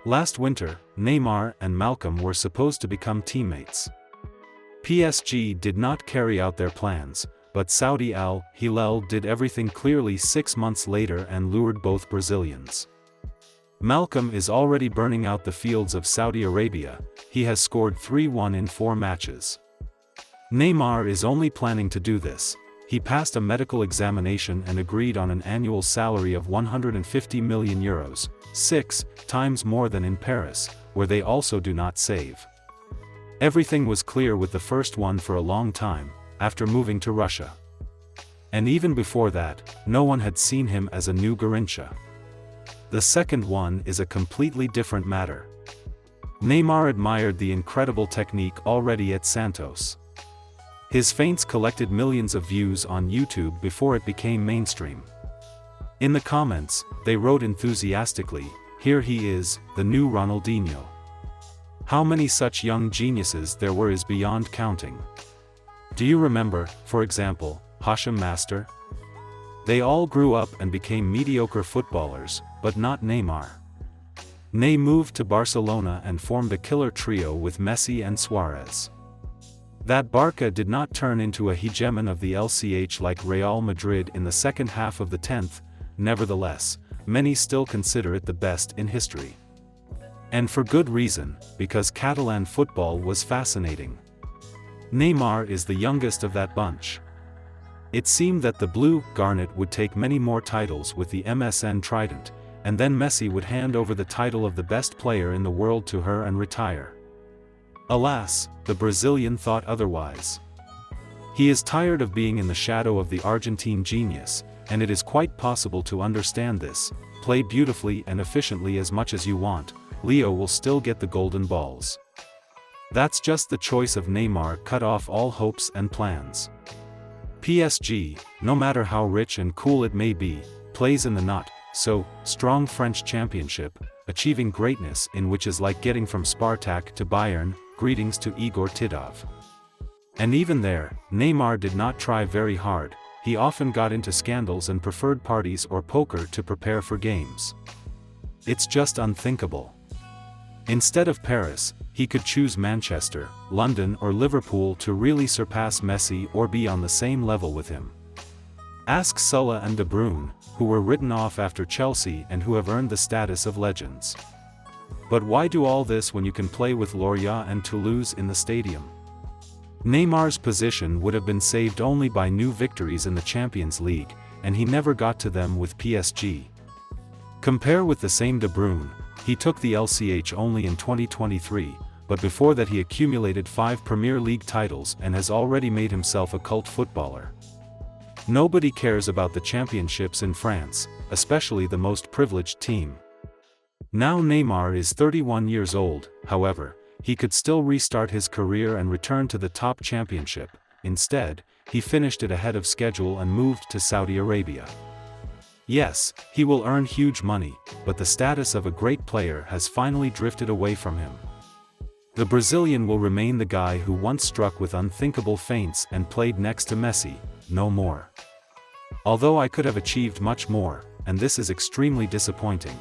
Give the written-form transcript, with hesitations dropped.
Last winter, Neymar and Malcolm were supposed to become teammates. PSG did not carry out their plans, but Saudi Al Hilal did everything clearly 6 months later and lured both Brazilians. Malcolm is already burning out the fields of Saudi Arabia. He has scored 3-1 in 4 matches. Neymar is only planning to do this. He passed a medical examination and agreed on an annual salary of €150 million, 6 times more than in Paris, where they also do not save. Everything was clear with the first one for a long time, after moving to Russia. And even before that, no one had seen him as a new Garrincha. The second one is a completely different matter. Neymar admired the incredible technique already at Santos. His feints collected millions of views on YouTube before it became mainstream. In the comments, they wrote enthusiastically, "Here he is, the new Ronaldinho." How many such young geniuses there were is beyond counting. Do you remember, for example, Hashim Master? They all grew up and became mediocre footballers, but not Neymar. Ney moved to Barcelona and formed a killer trio with Messi and Suarez. That Barca did not turn into a hegemon of the LCH like Real Madrid in the second half of the 10th, nevertheless, many still consider it the best in history. And for good reason, because Catalan football was fascinating. Neymar is the youngest of that bunch. It seemed that the Blue Garnet would take many more titles with the MSN Trident, and then Messi would hand over the title of the best player in the world to her and retire. Alas, the Brazilian thought otherwise. He is tired of being in the shadow of the Argentine genius, and it is quite possible to understand this. Play beautifully and efficiently as much as you want, Leo will still get the golden balls. That's just the choice of Neymar. Cut off all hopes and plans. PSG, no matter how rich and cool it may be, plays in the not-so-strong French championship, achieving greatness in which is like getting from Spartak to Bayern. Greetings to Igor Tidov. And even there, Neymar did not try very hard. He often got into scandals and preferred parties or poker to prepare for games. It's just unthinkable. Instead of Paris, he could choose Manchester, London or Liverpool to really surpass Messi or be on the same level with him. Ask Sulla and De Bruyne, who were written off after Chelsea and who have earned the status of legends. But why do all this when you can play with Lorient and Toulouse in the stadium? Neymar's position would have been saved only by new victories in the Champions League, and he never got to them with PSG. Compare with the same De Bruyne. He took the LCH only in 2023, but before that he accumulated 5 Premier League titles and has already made himself a cult footballer. Nobody cares about the championships in France, especially the most privileged team. Now Neymar is 31 years old, however, he could still restart his career and return to the top championship. Instead, he finished it ahead of schedule and moved to Saudi Arabia. Yes, he will earn huge money, but the status of a great player has finally drifted away from him. The Brazilian will remain the guy who once struck with unthinkable feints and played next to Messi, no more. Although I could have achieved much more, and this is extremely disappointing.